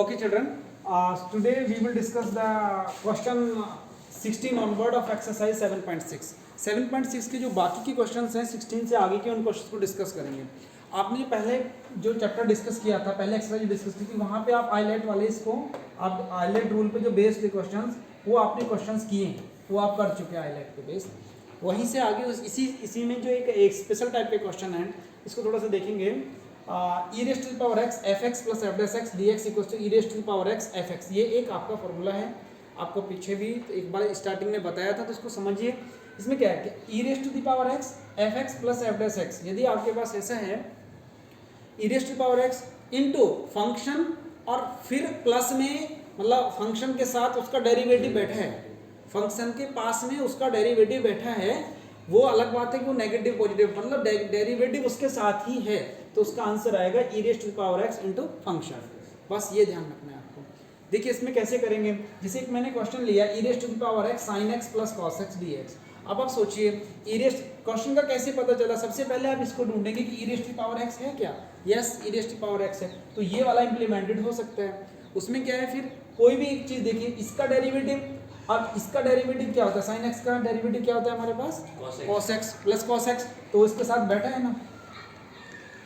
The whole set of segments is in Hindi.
Okay, children. Today we will discuss the question 16 onward of exercise 7.6. 7.6 के जो बाकी के क्वेश्चंस हैं 16 से आगे के उन क्वेश्चंस को डिस्कस करेंगे. आपने पहले जो चैप्टर डिस्कस किया था, पहले एक्सरसाइज डिस्कस की थी, वहाँ पे आप आईलेट वाले इसको आप आईलेट रूल पे जो बेस्ड थे क्वेश्चंस वो आपने क्वेश्चंस किए हैं, वो आप कर चुके हैं आईलेट पे बेस्ड. वहीं से आगे इसी में जो एक स्पेशल टाइप के क्वेश्चन है, इसको थोड़ा सा देखेंगे. E raised to power x f x plus f dash x d x equal to e raised to power x f x. ये एक आपका फॉर्मूला है, आपको पीछे भी एक बार स्टार्टिंग में बताया था, तो इसको समझिए. इसमें क्या है कि e raised to the power x f x plus f dash x, यदि आपके पास ऐसा है e raised to power x into function और फिर प्लस में मतलब फंक्शन के साथ उसका डेरिवेटिव बैठा है, फंक्शन के पास में उसका डेरिवेटिव बैठा है, वो अलग बात है कि वो नेगेटिव पॉजिटिव मतलब डेरिवेटिव उसके साथ ही है, तो उसका आंसर आएगा e raised to power x into function. बस ये ध्यान रखना है आपको. देखिए इसमें कैसे करेंगे, जैसे एक मैंने क्वेश्चन लिया e raised to power x sine x plus cos x d x. अब आप सोचिए ई रेस्ट क्वेश्चन का कैसे पता चला. सबसे पहले आप इसको ढूंढेंगे कि e raised to power x है क्या. Yes, e raised to power x है, तो ये वाला इंप्लीमेंटेड हो सकता है. उसमें क्या है, फिर कोई भी एक चीज देखिए, इसका डेरिवेटिव और इसका डेरिवेटिव क्या होता है, साइन एक्स का डेरिवेटिव क्या होता है हमारे पास cos x plus cos x, तो इसके साथ बैठा है ना.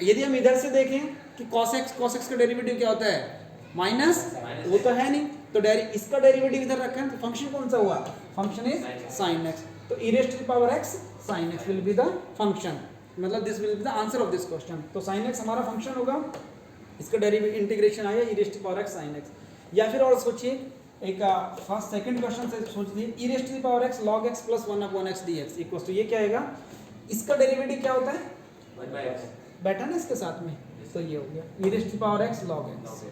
यदि हम इधर से देखें कि cos x का डेरिवेटिव क्या होता है माइनस, वो तो है नहीं, तो इसका डेरिवेटिव इधर रखा है, तो फंक्शन कौन सा हुआ, फंक्शन इज sin x. तो e raised to the power x sin x will be the function, मतलब this will be the answer of this question. तो sin x हमारा फंक्शन होगा, इसका डेरिवेटिव इंटीग्रेशन आया e raised to the power x sin x. या फिर और सोचिए एक फर्स्ट सेकंड क्वेश्चन से सोच लीजिए e raised to the power x log x plus 1 upon x dx equals to ये क्या आएगा, इसका डेरिवेटिव क्या होता है 1/x बैठा ना इसके साथ में, तो ये हो गया e raised to the power x log x.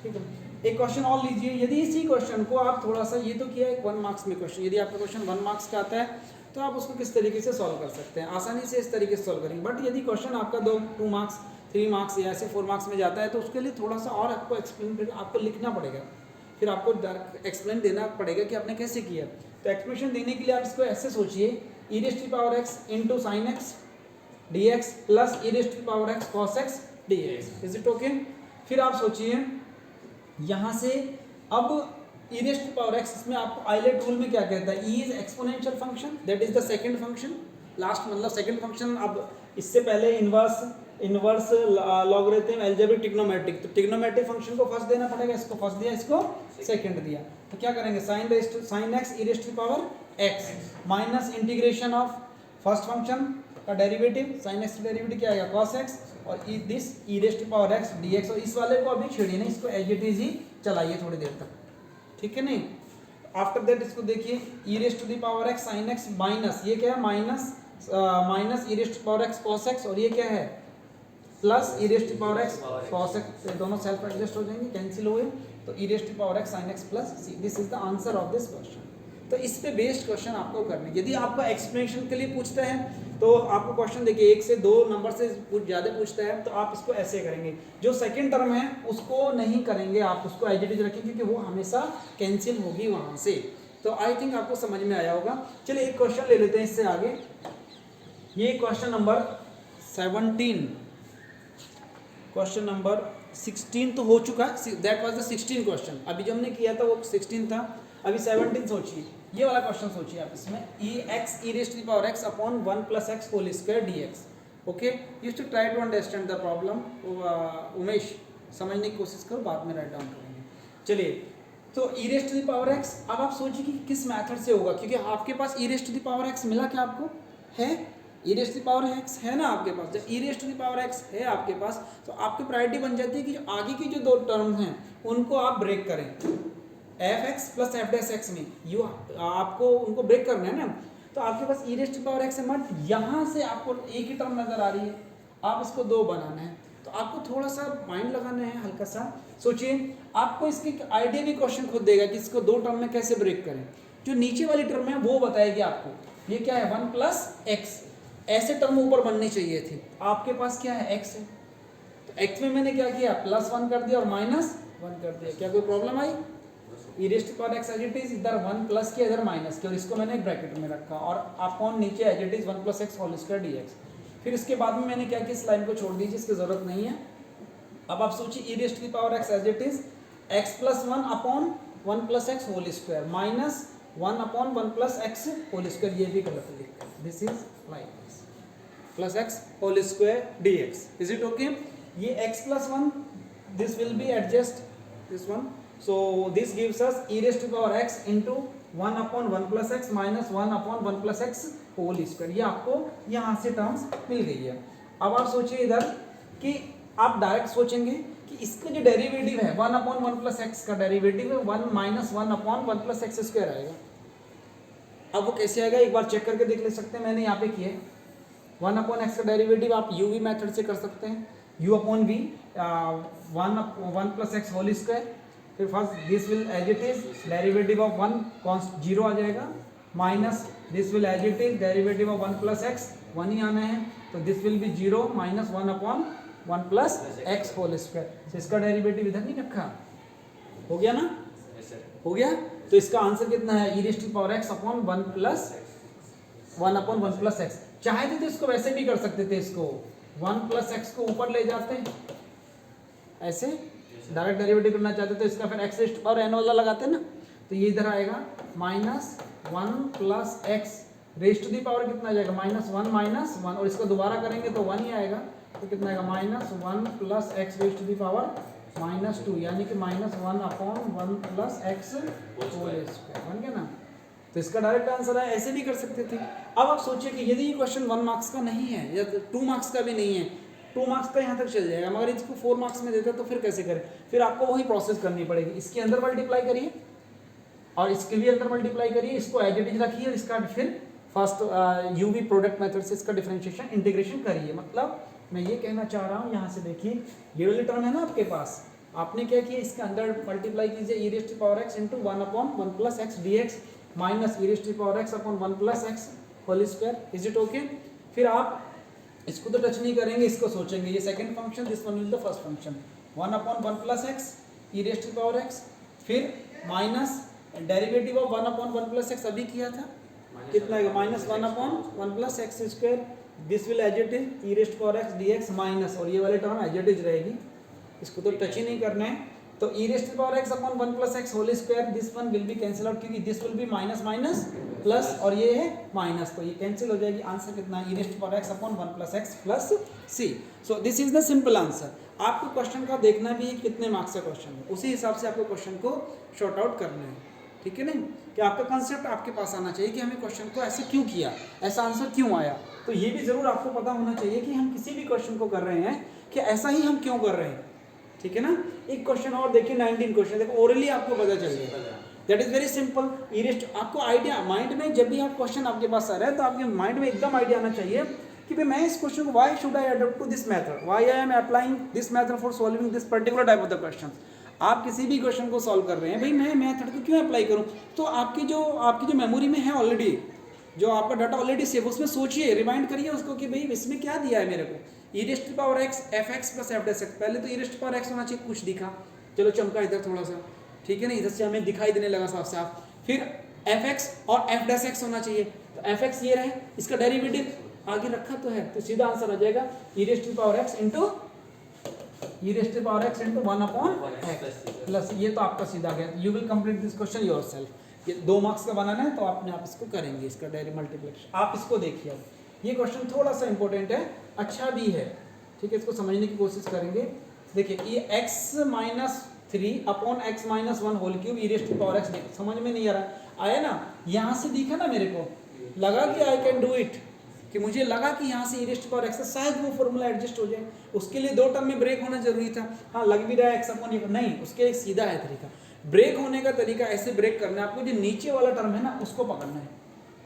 ठीक है, एक क्वेश्चन और लीजिए. यदि इसी क्वेश्चन को आप थोड़ा सा, ये तो किया है 1 मार्क्स में क्वेश्चन, यदि आपका क्वेश्चन 1 मार्क्स का आता है तो आप उसको किस तरीके से सॉल्व कर सकते हैं, आसानी से इस तरीके से सॉल्व करेंगे. बट यदि क्वेश्चन आपका 2 मार्क्स 3 मार्क्स या ऐसे 4 मार्क्स में जाता है, तो उसके लिए थोड़ा सा और आपको एक्सप्लेन, फिर आपको लिखना पड़ेगा, फिर आपको एक्सप्लेन देना पड़ेगा कि आपने कैसे किया. तो एक्सप्लेनेशन देने के लिए आप इसको ऐसे सोचिए, e raised to the power x into sin x dx plus e raised to the power x cos x dx. Is it okay. फिर आप सोचिए यहाँ से अब e raised to the power x, इसमें आपको आइलेट रूल में क्या कहता है, e is exponential function, that is the second function, last मतलब सेकंड फंक्शन. अब इससे पहले इनवर्स लॉगरिथम अलजेब्रिक ट्रिग्नोमेट्रिक, तो ट्रिग्नोमेट्रिक फंक्शन को फर्स्ट देना पड़ेगा, इसको फर्स्ट दिया, इसको सेकंड दिया, तो क्या करेंगे sin x e raised to the power x minus integration of first function का डेरिवेटिव, sin x का डेरिवेटिव क्या आएगा cos x और this e raised to the power x dx. और इस वाले को अभी छेड़िए नहीं, इसको एज इट इज ही चलाइए थोड़ी देर तक, ठीक है नहीं. आफ्टर दैट इसको देखिए e raised to the power x sin x minus, ये क्या है minus e raised to the power x cos x, और ये क्या है plus e raised to the power x cos x. ये दोनों सेल्फ एडजस्ट हो जाएंगे, कैंसिल हुए, तो e raised to the power x sin x plus c. This is the answer of this question. तो इस पे बेस्ड क्वेश्चन आपको करने. यदि आपका एक्सप्लेनेशन के लिए पूछता है तो आपको क्वेश्चन देखिए 1 से 2 नंबर से ज़्यादा पूछता है, तो आप इसको ऐसे करेंगे. जो सेकंड टर्म है उसको नहीं करेंगे, आप उसको एज इट इज रखेंगे, क्योंकि वो हमेशा कैंसिल होगी वहाँ से. तो आई थिंक आपको समझ में आया होगा. चलिए एक क्वेश्चन ले लेते हैं इससे आगे. ये क्वेश्चन नंबर 17, क्वेश्चन नंबर 16 तो हो चुका है, दैट वाज द 16 क्वेश्चन. अभी जो हमने किया था वो 16 था, अभी 17 सोचिए. ये वाला क्वेश्चन सोचिए आप, इसमें e raised to the power x upon 1 plus x whole square dx. Okay, you to try to understand the problem. Umesh समझने की कोशिश करो, बाद में राइट डाउन करेंगे. चलिए, तो e raised to the power x, अब आप सोचिए कि किस मेथड से होगा, क्योंकि आपके पास e raised to the power x मिला क्या आपको, है e raised to the power x है ना आपके पास. जब e raised to the power x है आपके पास, तो आपकी प्रायोरिटी बन जाती है कि आगे की जो 2 टर्म हैं उनको आप ब्रेक करें. F x plus f dash x में यू आपको उनको ब्रेक करना है ना, तो आपके पास e raised to the power x है, मत यहाँ से आपको एक ही टर्म नजर आ रही है, आप इसको 2 बनाना है, तो आपको थोड़ा सा माइंड लगाना है, हल्का सा सोचिए. आपको इसकी आइडिया भी क्वेश्चन खुद देगा कि इसको 2 टर्म में कैसे ब्रेक करें. जो नीचे वाली टर्म है वो बताएगी आपको, ये क्या है 1 प्लस एक्स, ऐसे टर्म ऊपर बननी चाहिए थी. आपके पास क्या है x है, तो x में मैंने क्या किया प्लस 1 कर दिया और माइनस 1 कर दिया. क्या कोई प्रॉब्लम आई, e raised to the power x as it is, इधर 1 प्लस किया, इधर माइनस किया, और इसको मैंने एक ब्रैकेट में रखा, और अपॉन नीचे as it is 1 plus x whole square dx. फिर इसके बाद में मैंने क्या किया, इस लाइन को छोड़ दीजिए, इसकी जरूरत नहीं है. अब आप सोचिए e raised to the power x as it is x plus one upon one plus x whole square minus one upon one plus x whole square, ये भी गलत लिखते हैं, this is like this plus x whole square d x, is it okay? ये x plus one this will be adjust this one, so this gives us e raised to power x into 1 upon 1 plus x minus 1 upon 1 plus x whole square, ये आपको यहाँ से टर्म्स मिल गई है। अब आप सोचिए इधर कि आप डायरेक्ट सोचेंगे कि इसका जो डेरिवेटिव है 1 अपॉन 1 प्लस एक्स का डेरिवेटिव है 1 minus 1 upon 1 plus x square आएगा। अब वो कैसे आएगा एक बार चेक करके देख ले सकते हैं, मैंने यहाँ पे किए 1 अपॉन एक्स का डेरिवेटिव आप u v मेथड से कर सकते हैं, u upon v 1 plus x whole square, फिर first this will as it is derivative of 1 constant 0 आ जाएगा, minus this will as it is derivative of 1 plus x 1 ही आना है, तो this will be 0 minus 1 upon 1 plus x whole square, तो इसका डेरिवेटिव इधर नहीं रखा, हो गया ना? हो गया, तो इसका आंसर कितना है e raise to power x upon 1 plus 1 upon 1 plus x. चाहे थे तो इसको वैसे भी कर सकते थे, इसको 1 प्लस एक्स को ऊपर ले जाते ऐसे डायरेक्ट डेरिवेटिव करना चाहते तो इसका फिर x raise to power n वाला लगाते ना, तो ये इधर आएगा minus 1 plus x raise to the power कितना आ जाएगा माइनस 1 और इसको दोबारा करेंगे तो 1 ही आएगा, तो कितना आएगा minus 1 plus x raise to the power -2, यानी कि minus 1 upon 1 plus x whole square बन गया ना। तो इसका डायरेक्ट आंसर है, ऐसे भी कर सकते थे। अब आप सोचिए कि यदि ये क्वेश्चन 1 मार्क्स का नहीं है या 2 मार्क्स का भी नहीं है, 2 मार्क्स का यहाँ तक चल जाएगा, मगर इसको 4 मार्क्स में देता तो फिर कैसे करें? फिर आपको वही प्रोसेस करनी पड़ेगी, इसके अंदर मल्टीप्लाई करिए और इसके भी अंदर मल्टीप्लाई करिए, इसको एज इट इज रखिए और इसका फिर फर्स्ट यूवी प्रोडक्ट मेथड से इसका डिफरेंशिएशन इंटीग्रेशन करिए। मतलब मैं ये कहना चाह रहा हूँ, यहाँ से देखिए ये वाली टर्म है ना आपके पास, आपने क्या किया इसके अंदर मल्टीप्लाई कीजिए e raise to power x into 1 upon 1 plus x d x minus e raise to power x upon 1 plus x whole square, is it okay? फिर आप इसको तो टच नहीं करेंगे, इसको सोचेंगे ये second function, this one is the first function 1 upon 1 plus x e raise to power x, फिर minus derivative of 1 upon 1 plus x अभी किया था, कितना है minus 1 upon 1 plus x square, this will as it is e raise to power x dx minus, और ये वाली टर्म एज इट इज रहेगी, इसको तो टच ही नहीं करना है, तो e raise to power x upon 1 plus x whole square, this one will be cancel out क्योंकि this will be minus minus plus और ये है माइनस, तो ये कैंसिल हो जाएगी। आंसर कितना है e raise to power x upon 1 plus x plus c. So this is the simple answer. आपको क्वेश्चन का देखना भी है कितने मार्क्स का क्वेश्चन है, उसी हिसाब से आपको क्वेश्चन को शॉर्ट आउट करना है, ठीक है नहीं? कि आपका कंसेप्ट आपके पास आना चाहिए कि हमें क्वेश्चन को ऐसे क्यों किया, ऐसा आंसर क्यों आया, तो ये भी ज़रूर आपको पता होना चाहिए कि हम किसी भी क्वेश्चन को कर रहे हैं कि ऐसा ही हम क्यों कर रहे हैं, ठीक है ना? एक क्वेश्चन और देखिए 19 क्वेश्चन देखो, ओरली आपको पता चल जाएगा, that is very simple. E raise to, आपको आइडिया माइंड में जब भी आप क्वेश्चन आपके पास आ रहा है तो आपके माइंड में एकदम आइडिया आना चाहिए कि भाई मैं इस क्वेश्चन को why should I adopt to this method, why I am applying this method for solving this particular type of the question. आप किसी भी क्वेश्चन को सॉल्व कर रहे हैं, भाई मैं मेथड को क्यों अप्लाई करूं, तो आपकी जो मेमोरी में है ऑलरेडी, जो आपका डाटा ऑलरेडी सेव, उसमें सोचिए, रिमाइंड करिए उसको कि भाई इसमें क्या दिया है मेरे को, e raise to power x fx plus f dash x, पहले तो e raise to power x होना चाहिए, कुछ दिखा, चलो चमका इधर थोड़ा सा, ठीक है ना, इधर से हमें दिखाई देने लगा साफ साफ, फिर fx और f डैश x होना चाहिए, तो fx ये रहे, इसका डेरिवेटिव आगे रखा तो है, तो सीधा आंसर आ जाएगा e raise to power x into e raise to power x into 1 upon x plus, ये तो आपका सीधा गया। You will complete this question yourself, ये 2 मार्क्स का बनाना है तो आपने आप इसको करेंगे, इसका डायरेक्ट मल्टीप्लिकेशन आप इसको देखिए। ये क्वेश्चन थोड़ा सा इंपॉर्टेंट है, अच्छा भी है, ठीक है, इसको समझने की कोशिश करेंगे। देखिए ये x minus 3 upon x minus 1 whole cube e raise to power x, समझ में नहीं आ रहा, आया ना, यहाँ से दिखा ना मेरे को, लगा कि आई कैन डू इट, कि मुझे लगा कि यहाँ से e raise to power x शायद वो फॉर्मूला एडजस्ट हो जाए, उसके लिए 2 टर्म में ब्रेक होना जरूरी था। हाँ लग भी रहा है x अपॉन, नहीं, उसके एक सीधा है तरीका, ब्रेक होने का तरीका ऐसे ब्रेक करना है आपको, जो नीचे वाला टर्म है ना उसको पकड़ना है,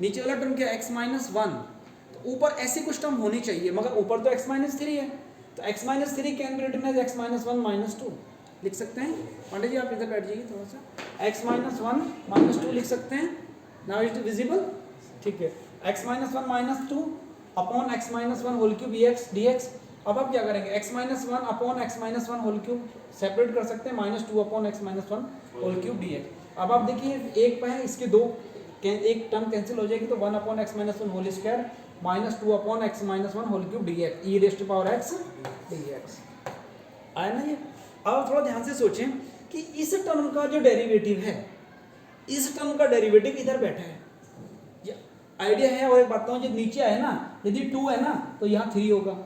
नीचे वाला टर्म क्या x माइनस 1, तो ऊपर ऐसी कुछ टर्म होनी चाहिए, मगर ऊपर तो x माइनस 3 है, तो x minus 3 can be written as x minus 1 minus 2 लिख सकते हैं। पांडे जी आप इधर बैठ जाइए थोड़ा सा, x माइनस 1 माइनस 2 लिख सकते हैं, नाउ इट इज विजिबल, ठीक है, x minus 1 minus 2 upon x minus 1 whole cube dx। अब आप क्या करेंगे, x minus 1 upon x minus 1 whole cube separate कर सकते हैं, minus 2 upon x minus 1 whole cube dx। अब आप देखिए एक पे है, इसके दो एक टर्म कैंसिल हो जाएगी, तो 1 upon x minus 1 whole square minus 2 upon x minus 1 whole cube dx, e raise to power x dx आया ना ये। अब थोड़ा ध्यान से सोचें कि इस टर्म का जो डेरिवेटिव है, इस टर्म का डेरिवेटिव इधर बैठा है, ये आइडिया है। और एक बात बताऊं, जो नीचे है ना, यदि 2 है ना तो यहाँ 3 होगा,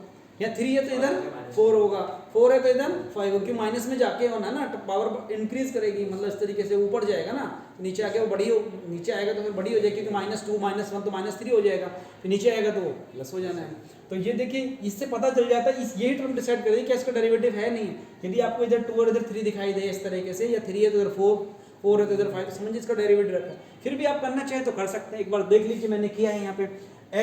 या 3 है तो इधर 4 होगा, 4 है तो इधर 5 होगा, क्योंकि माइनस में जाके होना ना, तो पावर इंक्रीज करेगी, मतलब इस तरीके से ऊपर जाएगा ना, नीचे आके वो बड़ी हो, नीचे आएगा तो फिर बड़ी हो जाएगी, क्योंकि -2 -1 तो -3 हो जाएगा, फिर नीचे आएगा तो वो प्लस हो जाना है। तो ये देखिए, इससे पता चल जाता है, इस यही टर्म डिसाइड करेगी क्या इसका डेरिवेटिव है नहीं है। यदि आपको इधर 2 और इधर 3 दिखाई दे इस तरीके से, या 3 है तो इधर 4 है तो इधर 5, तो समझिए इसका डेरिवेटिव रखा है। फिर भी आप करना चाहे तो कर सकते हैं, एक बार देख लीजिए मैंने किया है यहाँ पे,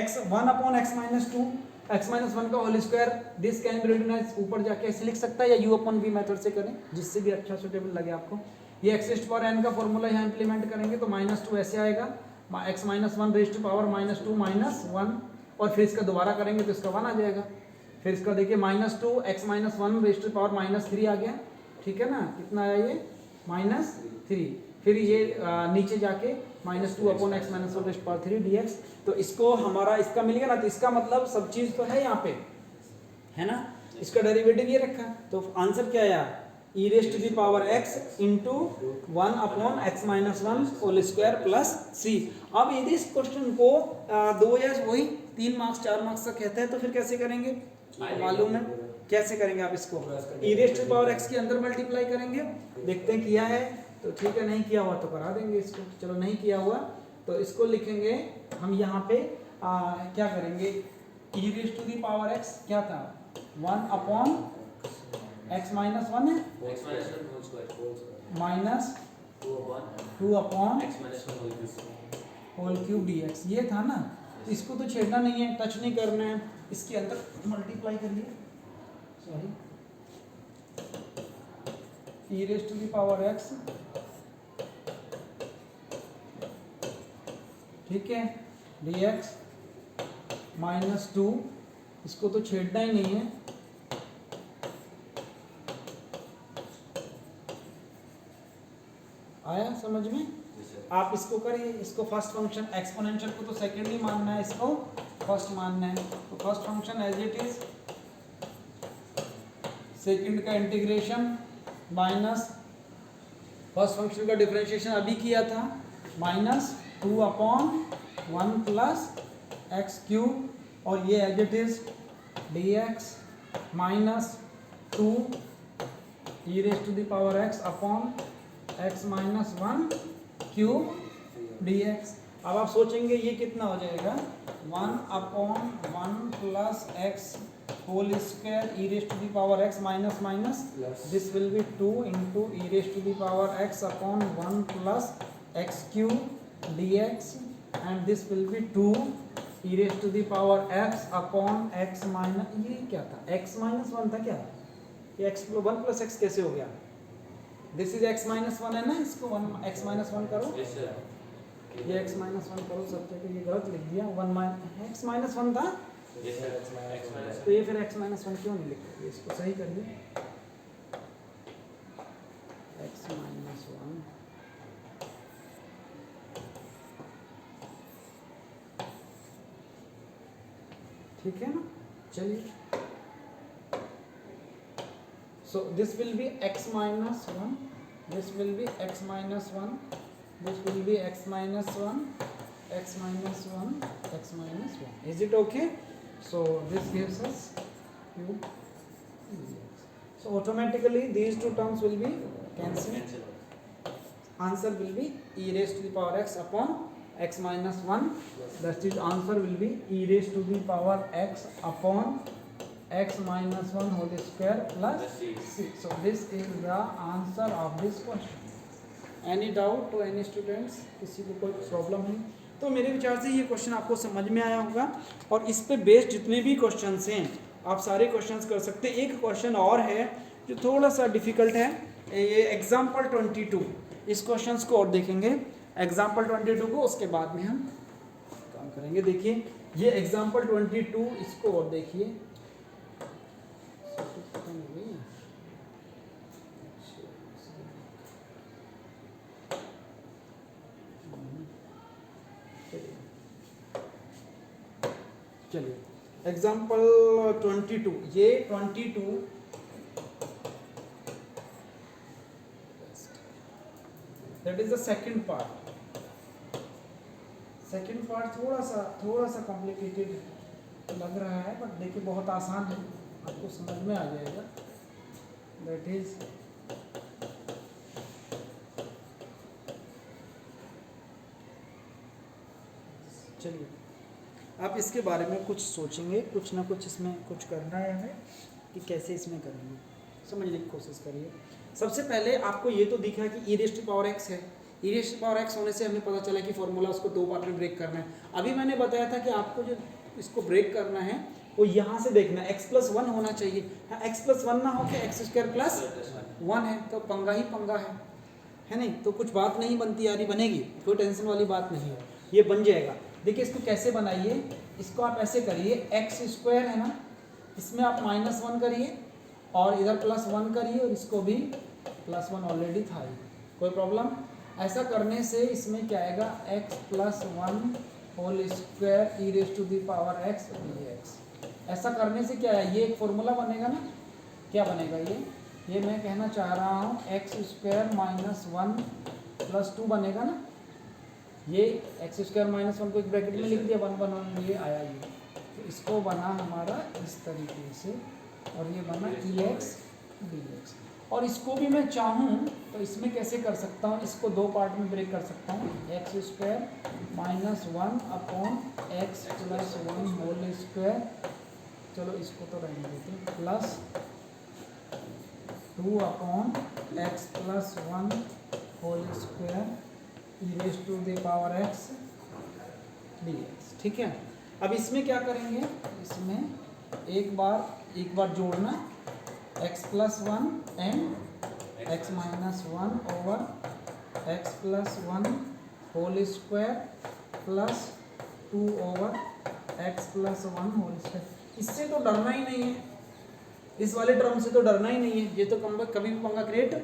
x1/x-2 x-1 का whole square, this can be written as, ऊपर जाके ऐसे लिख सकता है, या u/v मेथड से करें, जिससे भी अच्छा सुटेबल लगे आपको। ये x⁻n का फॉर्मूला यहाँ इंप्लीमेंट करेंगे तो -2 ऐसे आएगा, x-1 रेज़ टू पावर -2 -1, और फिर इसका दोबारा करेंगे तो इसका 1 आ जाएगा। फिर इसका देखिए -2 x-1 रेज़ टू पावर -3 आ गया, ठीक है ना, कितना आया ये -3। फिर ये नीचे जाके -2/x-1 dx, तो इसको हमारा इसका मिल गया ना, तो इसका मतलब सब चीज़ तो है यहाँ पे, है ना, इसका डेरिवेटिव ये रखा, तो आंसर क्या आया, e⁻x into 1/x-1 whole square plus 3। अब यदि इस क्वेश्चन को 2 या वही 3 मार्क्स 4 मार्क्स का कहता है तो फिर कैसे करेंगे, मालूम है कैसे करेंगे आप इसको, e⁻x के अंदर मल्टीप्लाई करेंगे, देखते हैं किया है तो ठीक है, नहीं किया हुआ तो करा देंगे इसको। चलो नहीं किया हुआ तो इसको लिखेंगे हम यहाँ पे, क्या करेंगे, e⁻x क्या था, 1/x-1 है, -2/x-3 dx, ये था ना, इसको तो छेड़ना नहीं है, टच नहीं करना है, इसके अंदर मल्टीप्लाई करिए, सॉरी, e⁻x, ठीक है, dx -2, इसको तो छेड़ना ही नहीं है, आया समझ में। आप इसको करिए, इसको फर्स्ट फंक्शन, एक्सपोनेंशियल को तो सेकेंड ही मानना है, इसको फर्स्ट मानना है, तो first function as it is, second का इंटीग्रेशन माइनस फर्स्ट फंक्शन का डिफरेंशिएशन अभी किया था, -2/1 प्लस x3, और ये as it is dx -2 e⁻x/x-1 cube dx। अब आप सोचेंगे ये कितना हो जाएगा, 1/1 plus x whole square e⁻x minus, this will be 2 into e⁻x/1 plus x3 dx, and this will be 2 e⁻x/x minus, ये क्या था, x-1 था क्या, ये x1 प्लस x कैसे हो गया, दिस इज x-1 है ना, इसको x-1 करो, ये x-1 करो, सब जगह ये गलत लिख दिया, x-1 था, तो ये फिर x-1 क्यों नहीं लिखा, इसको सही करिए, x-1, ठीक है ना, चलिए, so this will be x-1, this will be x-1, this will be x-1, is it okay? So this gives us cube, so automatically these two terms will be cancelled, answer will be e⁻x/x-1, that is answer will be e⁻x/x-1 whole square plus 6. So this is the answer of this question. Any doubt to any students? किसी को कोई प्रॉब्लम है तो मेरे विचार से ये क्वेश्चन आपको समझ में आया होगा, और इस पे बेस्ड जितने भी क्वेश्चंस हैं आप सारे क्वेश्चंस कर सकते हैं। एक क्वेश्चन और है जो थोड़ा सा डिफिकल्ट है, ये एग्जाम्पल 22, इस क्वेश्चंस को और देखेंगे, एग्जाम्पल 22 को उसके बाद में हम काम करेंगे। देखिए ये एग्जाम्पल 22, इसको और देखिए, चलिए एग्जाम्पल 22, ये 22 that is the second part. Second part थोड़ा सा कॉम्प्लिकेटेड लग रहा है, बट देखिए बहुत आसान है, आपको समझ में आ जाएगा। दैट इज चलिए आप इसके बारे में कुछ सोचेंगे, कुछ ना कुछ इसमें कुछ करना है हमें कि कैसे इसमें करेंगे, समझने की कोशिश करिए। सबसे पहले आपको ये तो दिखा कि e⁻x है, e⁻x होने से हमें पता चला कि फॉर्मूला उसको दो पार्ट में ब्रेक करना है। अभी मैंने बताया था कि आपको जो इसको ब्रेक करना है वो यहाँ से देखना है x+1 होना चाहिए। हाँ, x+1 ना हो के x²+1 है तो पंगा ही पंगा है नहीं, तो कुछ बात नहीं बनती यारी, बनेगी, कोई टेंशन वाली बात नहीं है, ये बन जाएगा। देखिए इसको कैसे बनाइए, इसको आप ऐसे करिए, x² है ना, इसमें आप -1 करिए और इधर +1 करिए और इसको भी +1 ऑलरेडी था ही, कोई प्रॉब्लम। ऐसा करने से इसमें क्या आएगा, x+1² e⁻x dx। ऐसा करने से क्या है, ये एक फॉर्मूला बनेगा ना, क्या बनेगा ये मैं कहना चाह रहा हूँ x² - 1 + 2 बनेगा ना, ये x² - 1 को एक ब्रैकेट में लिख दिया, 1 1 ये आया ये, तो इसको बना हमारा इस तरीके से और ये बना ex dx। और इसको भी मैं चाहूँ तो इसमें कैसे कर सकता हूँ, इसको दो पार्ट में ब्रेक कर सकता हूँ, x² - 1/x+1 2, चलो इसको तो रहने देते हैं, प्लस 2/x+1 2 e⁻x dx। ठीक है, अब इसमें क्या करेंगे, इसमें एक बार जोड़ना x+1 and x-1 over x+1 whole square plus 2 over x+1 whole square. इससे तो डरना ही नहीं है, इस वाले टर्म से तो डरना ही नहीं है, ये तो कभी भी पंगा क्रिएट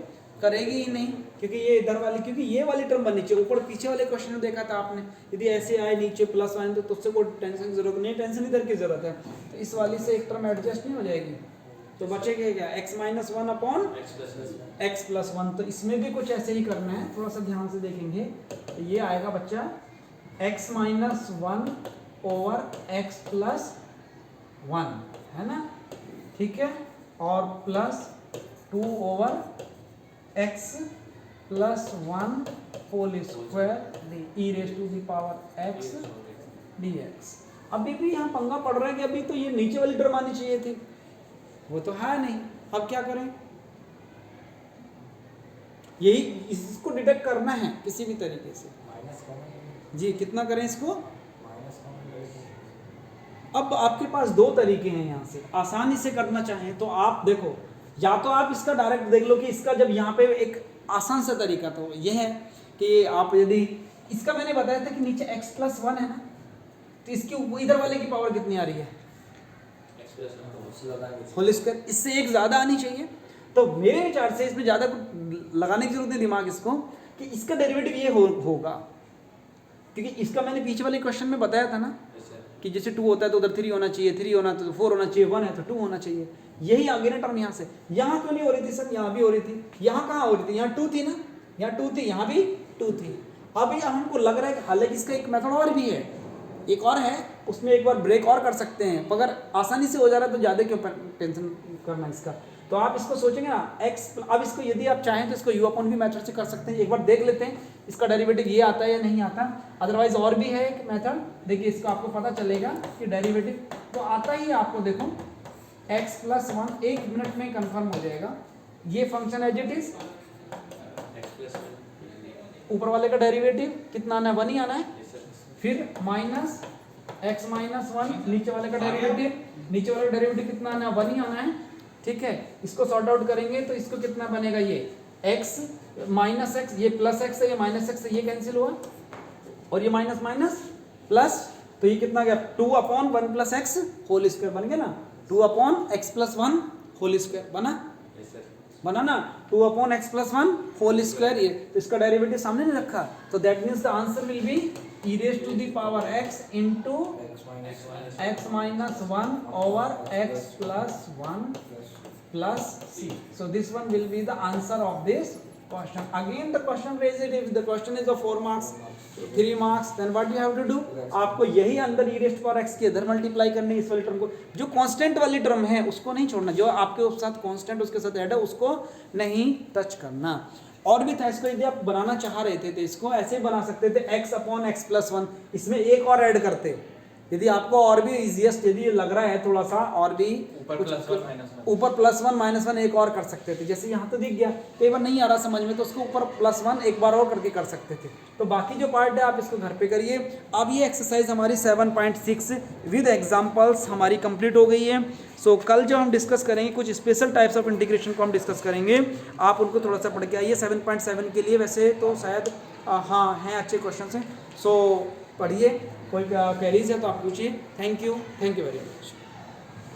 करेगी ही नहीं, क्योंकि ये इधर वाली, क्योंकि ये वाली टर्म बननी चाहिए। ऊपर पीछे वाले क्वेश्चन में देखा था आपने, यदि ऐसे आए नीचे प्लस आए तो उससे कोई टेंशन की जरूरत नहीं, टेंशन इधर की जरूरत है। तो इस वाली से एक टर्म एडजस्ट नहीं हो जाएगी, तो बचेगा क्या, x-1 x+1। तो इसमें भी कुछ ऐसे ही करना है, थोड़ा सा ध्यान से देखेंगे, तो ये आएगा बच्चा x-1 ओवर x+1 है ना, ठीक है, और plus 2 over x+1 whole square e⁻x dx। अभी भी यहाँ पंगा पड़ रहा है कि अभी तो ये नीचे वाली टर्म आनी चाहिए थी, वो तो है नहीं। अब क्या करें, यही इसको डिटेक्ट करना है किसी भी तरीके से जी। कितना करें इसको, अब आपके पास दो तरीके हैं, यहाँ से आसानी से करना चाहें तो आप देखो, या तो आप इसका डायरेक्ट देख लो कि इसका जब यहाँ पे एक आसान सा तरीका तो ये है कि आप यदि इसका मैंने बताया था कि नीचे x+1 है ना, तो इसकी इधर वाले की पावर कितनी आ रही है, होल स्क्वायर, इससे एक ज़्यादा आनी चाहिए। तो मेरे विचार से इसमें ज़्यादा कुछ लगाने की जरूरत नहीं दिमाग इसको, कि इसका डेरिवेटिव ये होगा, क्योंकि इसका मैंने पीछे वाले क्वेश्चन में बताया था ना कि जैसे 2 होता है तो उधर 3 होना चाहिए, 3 होना तो 4 होना चाहिए, 1 है तो 2 होना चाहिए। यही आगे ना टर्म यहाँ से, यहाँ क्यों नहीं हो रही थी सर, यहाँ भी हो रही थी, यहाँ कहाँ हो रही थी, यहाँ 2 थी ना, यहाँ 2 थी, यहाँ भी 2 थी। अब ये हमको लग रहा है कि हालांकि इसका एक मेथड और भी है, एक और है, उसमें एक बार ब्रेक और कर सकते हैं, अगर आसानी से हो जा रहा है तो ज़्यादा क्यों टेंशन करना इसका। तो आप इसको सोचेंगे ना x, अब इसको यदि आप चाहें तो इसको u/v मेथड से कर सकते हैं। एक बार देख लेते हैं इसका डेरिवेटिव ये आता है या नहीं आता, अदरवाइज और भी है एक मेथड, देखिए इसका आपको पता चलेगा कि डेरिवेटिव तो आता ही है आपको। देखो x+1 1 मिनट में कंफर्म हो जाएगा, ये फंक्शन एज इट इज, ऊपर वाले का डेरिवेटिव कितना आना है, 1 ही आना है, फिर माइनस x-1 नीचे वाले का डेरिवेटिव, नीचे वाले का डेरिवेटिव कितना आना है, 1 ही आना है, ठीक है। इसको सॉर्ट आउट करेंगे तो इसको कितना बनेगा, ये x माइनस x, ये प्लस x है, ये माइनस x है, ये कैंसिल हुआ और ये माइनस माइनस प्लस, तो ये कितना गया 2/1 + x होल स्क्वायर बन गया ना, 2/x+1 होल स्क्वायर बना ना, 2/x+1 होल स्क्वायर। ये तो इसका डेरिवेटिव सामने नहीं रखा, तो that means the answer will be e⁻x into x-1 over x+1 plus c. So this one will be the answer of this question. Again the question raised it, if the question is of 4 marks, 3 marks, then what you have to do, आपको यही अंदर e raised power x के इधर मल्टीप्लाई करनी है इस वाली टर्म को, जो कांस्टेंट वाली टर्म है उसको नहीं छोड़ना, जो आपके साथ कांस्टेंट उसके साथ ऐड है उसको नहीं टच करना। और भी था इसको, यदि आप बनाना चाह रहे थे तो इसको ऐसे बना सकते थे x अपॉन x प्लस 1, इसमें एक और ऐड करते, यदि आपको और भी इजीएस्ट यदि लग रहा है थोड़ा सा और भी ऊपर प्लस वन माइनस वन एक और कर सकते थे, जैसे यहाँ तो दिख गया, कई बार नहीं आ रहा समझ में तो उसको ऊपर प्लस वन एक बार और करके कर सकते थे। तो बाकी जो पार्ट है आप इसको घर पे करिए। अब ये एक्सरसाइज हमारी 7.6 विद एग्जांपल्स हमारी कंप्लीट हो गई है। सो कल जब हम डिस्कस करेंगे कुछ स्पेशल टाइप्स ऑफ इंटीग्रेशन को हम डिस्कस करेंगे, आप उनको थोड़ा सा पढ़ के आइए। 7.7 के लिए वैसे तो शायद हाँ हैं, अच्छे क्वेश्चन हैं, सो पढ़िए। कोई क्वेरीज है तो आप पूछिए। Thank you very much.